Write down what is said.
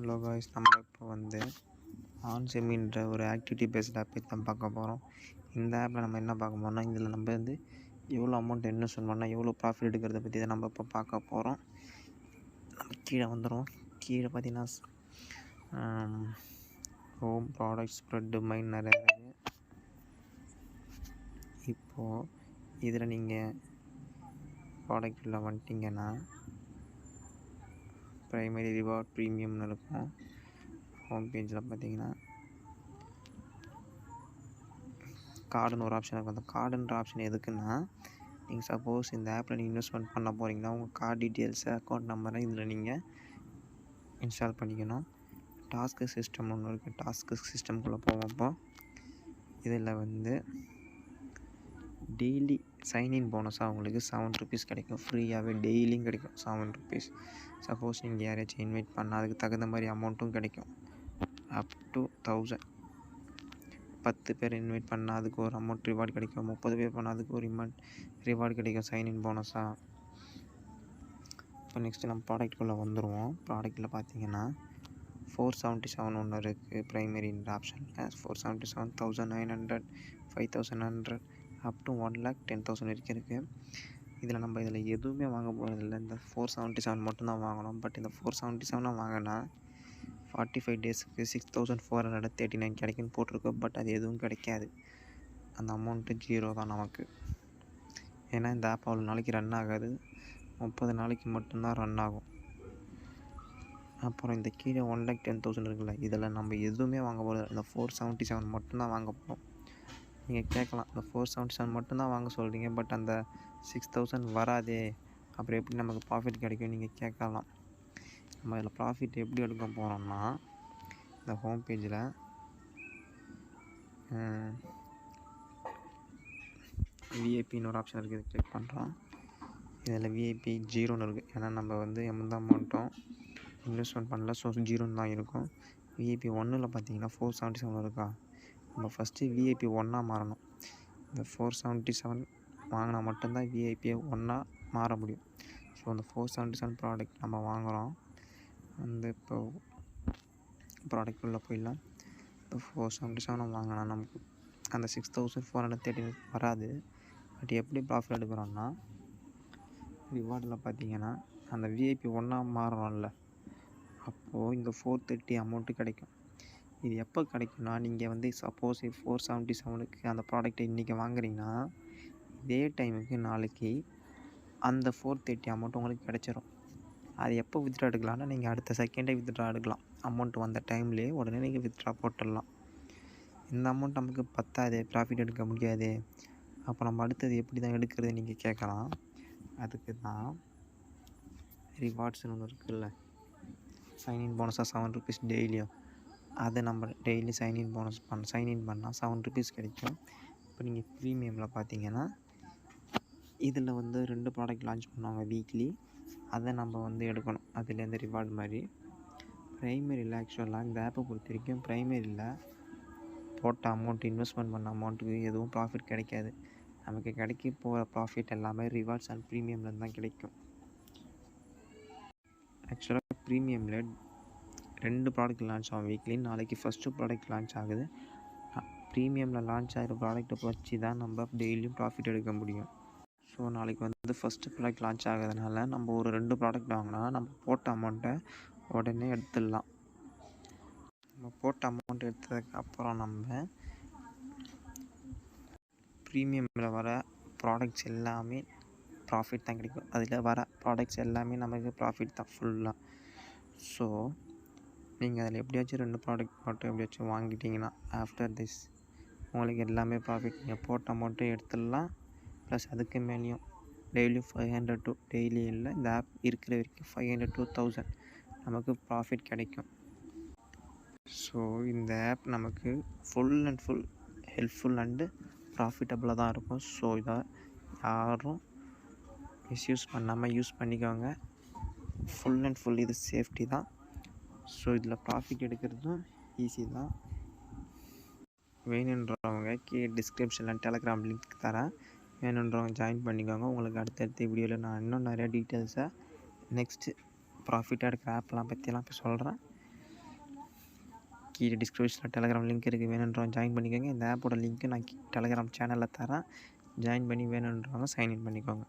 Hello guys, நம்ம இப்போ வந்து ஆன்செமின்ற ஒரு ஆக்டிவிட்டி பேஸ்ட் ஆப் பற்றி தான் பார்க்க போகிறோம். இந்த ஆப்பில் நம்ம என்ன பார்க்க போகிறோம்னா, இதில் நம்ம வந்து எவ்வளோ அமௌண்ட் இன்வெஸ்ட் பண்ணால் எவ்வளோ ப்ராஃபிட் எடுக்கிறத பற்றி தான் நம்ம இப்போ பார்க்க போகிறோம். நம்ம கீழே வந்துடும். கீழே பார்த்தீங்கன்னா ஹோம், ப்ராடக்ட், ஸ்ப்ரெட்டு, மைண்ட் நிறைய இருக்குது. இப்போது இதில் நீங்கள் ப்ராடக்டில் வந்துட்டிங்கன்னா ப்ரைமரி, ரிவார்ட், ப்ரீமியம்னு இருக்கும். ஹோம் பேஜில் பார்த்தீங்கன்னா கார்டுன்னு ஒரு ஆப்ஷன் இருக்கும். அந்த கார்டுன்ற ஆப்ஷன் எதுக்குன்னா, நீங்கள் சப்போஸ் இந்த ஆப்பில் நீங்கள் இன்வெஸ்ட்மெண்ட் பண்ண போகிறீங்கன்னா உங்கள் கார்டு டீட்டெயில்ஸு, அக்கௌண்ட் நம்பரை இதில் நீங்கள் இன்ஸ்டால் பண்ணிக்கணும். டாஸ்க்கு சிஸ்டம் ஒன்று இருக்குது. டாஸ்க்கு சிஸ்டம்குள்ளே போவோம்ப்போ இதில் வந்து டெய்லி சைன்இன் போனஸாக உங்களுக்கு ₹7 கிடைக்கும். ஃப்ரீயாகவே டெய்லியும் கிடைக்கும் ₹7. சப்போஸ் நீங்கள் யாரையாச்சும் இன்வைட் பண்ணால் அதுக்கு தகுந்த மாதிரி அமௌண்ட்டும் கிடைக்கும். Up to 1000. 10 பேர் இன்வைட் பண்ணால் அதுக்கு ஒரு அமௌண்ட் ரிவார்டு கிடைக்கும். 30 பேர் பண்ணால் அதுக்கு ஒரு ரிவார்டு கிடைக்கும் சைன்இன் போனஸாக. இப்போ நெக்ஸ்ட்டு நம்ம ப்ராடக்ட்குள்ளே வந்துடுவோம். ப்ராடக்ட்டில் பார்த்தீங்கன்னா 477 ஒன்று இருக்குது. ப்ரைமரின்ற ஆப்ஷனில் 477, 1900, 5100 அப் டு 1,10,000 வரைக்கும் இருக்குது. இதில் எதுவுமே வாங்க போகிறதில்ல. இந்த 477 மட்டும்தான் வாங்கணும். பட் இந்த 477 வாங்கினா 45 டேஸுக்கு 6,439 கிடைக்குன்னு போட்டிருக்கு. பட் அது எதுவும் கிடைக்காது. அந்த அமௌண்ட்டு 0 தான் நமக்கு. ஏன்னா இந்த ஆப் அவ்வளோ நாளைக்கு ரன் ஆகாது. 30 நாளைக்கு மட்டும்தான் ரன் ஆகும். அப்புறம் இந்த கீழே 1,10,000 இருக்குல்ல, இதில் நம்ம எதுவுமே வாங்க போகிறது. இந்த 477 மட்டும்தான் வாங்க போகிறோம். நீங்கள் கேட்கலாம், இந்த 477 மட்டும்தான் வாங்க சொல்கிறீங்க, பட் அந்த 6,000 வராதே, அப்புறம் எப்படி நமக்கு ப்ராஃபிட் கிடைக்கும் நீங்கள் கேட்கலாம். நம்ம இதில் ப்ராஃபிட் எப்படி எடுக்க போகிறோம்னா, இந்த ஹோம் பேஜில் விஐபின்னு ஒரு ஆப்ஷன் இருக்குது. கிளிக் பண்ணுறோம். இதில் விஐபி 0ன்னு இருக்குது. ஏன்னா நம்ம வந்து எந்த அமௌண்ட்டும் இன்வெஸ்ட்மெண்ட் பண்ணல, ஸோ 0ன்னு தான் இருக்கும். விஐபி 1ல் பார்த்தீங்கன்னா 477 இருக்கா. நம்ம ஃபஸ்ட்டு விஐபி 1ஆக மாறணும். இந்த 477 வாங்கினா மட்டும்தான் விஐபி 1ஆக மாற முடியும். ஸோ அந்த 477 ப்ராடக்ட் நம்ம வாங்குகிறோம். வந்து இப்போ ப்ராடக்ட் உள்ளே போயிடலாம். இப்போ 477 வாங்கினா நமக்கு அந்த 6,413 வராது. பட் எப்படி ப்ராஃபிட் எடுக்கிறோன்னா, ரிவார்டில் பார்த்தீங்கன்னா அந்த விஐபி 1ஆக மாறுறோம்ல, அப்போது இந்த 430 அமௌண்ட்டு கிடைக்கும். இது எப்போ கிடைக்கும்னா, நீங்கள் வந்து சப்போஸ் 477க்கு அந்த ப்ராடக்ட்டை இன்றைக்கி வாங்குறீங்கன்னா இதே டைமுக்கு நாளைக்கு அந்த 430 அமௌண்ட் உங்களுக்கு கிடச்சிரும். அது எப்போ வித்ட்ரா எடுக்கலாம்னா, நீங்கள் அடுத்த செகண்டே வித்ட்ரா எடுக்கலாம். அமௌண்ட் வந்த டைம்லேயே உடனே நீங்கள் வித்ட்ரா போட்டுடலாம். இந்த அமௌண்ட் நமக்கு பத்தாது, ப்ராஃபிட் எடுக்க முடியாது, அப்போ நம்ம அடுத்தது எப்படி தான் எடுக்கிறது நீங்கள் கேட்கலாம். அதுக்கு தான் ரிவார்ட்ஸ்னு ஒன்று இருக்குல்ல, சைன்இன் போனஸாக ₹7 டெய்லியும். அதை நம்ம டெய்லி சைன்இன் பண்ணால் ₹7 கிடைக்கும். இப்போ நீங்கள் ப்ரீமியமில் பார்த்தீங்கன்னா இதில் வந்து 2 ப்ராடக்ட் லான்ச் பண்ணுவாங்க வீக்லி. அதை நம்ம வந்து எடுக்கணும். அதுலேருந்து ரிவார்டு மாதிரி. ப்ரைமரியில் ஆக்சுவலாக இந்த ஆப்பை பொறுத்த வரைக்கும் ப்ரைமரியில் போட்ட அமௌண்ட், இன்வெஸ்ட்மெண்ட் பண்ண அமௌண்ட்டுக்கு எதுவும் ப்ராஃபிட் கிடைக்காது. நமக்கு கிடைக்க போகிற ப்ராஃபிட் எல்லாமே ரிவார்ட்ஸ் அண்ட் ப்ரீமியமில் தான் கிடைக்கும். ஆக்சுவலாக ப்ரீமியமில் 2 ப்ராடக்ட் லான்ச் ஆகும் வீக்லி. நாளைக்கு ஃபஸ்ட்டு ப்ராடக்ட் லான்ச் ஆகுது. ப்ரீமியமில் லான்ச் ஆகிற ப்ராடக்ட்டை வச்சு தான் நம்ம டெய்லியும் ப்ராஃபிட் எடுக்க முடியும். ஸோ நாளைக்கு வந்து ஃபஸ்ட்டு ப்ராடக்ட் லான்ச் ஆகிறதுனால நம்ம ஒரு 2 ப்ராடக்ட் வாங்கினா நம்ம போட்ட அமௌண்ட்டை உடனே எடுத்துடலாம். நம்ம போட்ட அமௌண்ட் எடுத்ததுக்கப்புறம் நம்ம ப்ரீமியமில் வர ப்ராடக்ட்ஸ் எல்லாமே ப்ராஃபிட் தான் கிடைக்கும். அதில் வர ப்ராடக்ட்ஸ் எல்லாமே நமக்கு ப்ராஃபிட் தான் ஃபுல்லாக. ஸோ நீங்கள் அதில் எப்படியாச்சும் 2 ப்ராடக்ட் மட்டும் எப்படியாச்சும் வாங்கிட்டீங்கன்னா ஆஃப்டர் திஸ் உங்களுக்கு எல்லாமே ப்ராஃபிட். நீங்கள் போட்ட அமௌண்ட்டும் எடுத்துடலாம், ப்ளஸ் அதுக்கு மேலேயும் டெய்லியும் 500 to டெய்லி இல்லை, இந்த ஆப் இருக்கிற வரைக்கும் 500 to 1000 நமக்கு ப்ராஃபிட் கிடைக்கும். ஸோ இந்த ஆப் நமக்கு full and full helpful and ப்ராஃபிட்டபுளாக தான் இருக்கும். ஸோ இதை யாரும் மிஸ்யூஸ் பண்ணாமல் யூஸ் பண்ணிக்கோங்க. ஃபுல் அண்ட் ஃபுல் இது சேஃப்டி தான். ஸோ இதில் ப்ராஃபிட் எடுக்கிறதும் ஈஸி தான். வேணுன்றவங்க கீழே டிஸ்கிரிப்ஷனில் டெலகிராம் லிங்க் தரேன், வேணுன்றவங்க ஜாயின் பண்ணிக்கோங்க. உங்களுக்கு அடுத்தடுத்த வீடியோவில் நான் இன்னும் நிறையா டீட்டெயில்ஸை நெக்ஸ்ட்டு ப்ராஃபிட்டாக எடுக்கிற ஆப்லாம் பற்றியெல்லாம் இப்போ சொல்கிறேன். கீழே டிஸ்கிரிப்ஷனில் டெலகிராம் லிங்க் இருக்குது, வேணுன்றவங்க ஜாயின் பண்ணிக்கோங்க. இந்த ஆப்போட லிங்க்கு நான் டெலகிராம் சேனலில் தரேன். ஜாயின் பண்ணி வேணுன்றவங்க சைன்இன் பண்ணிக்கோங்க.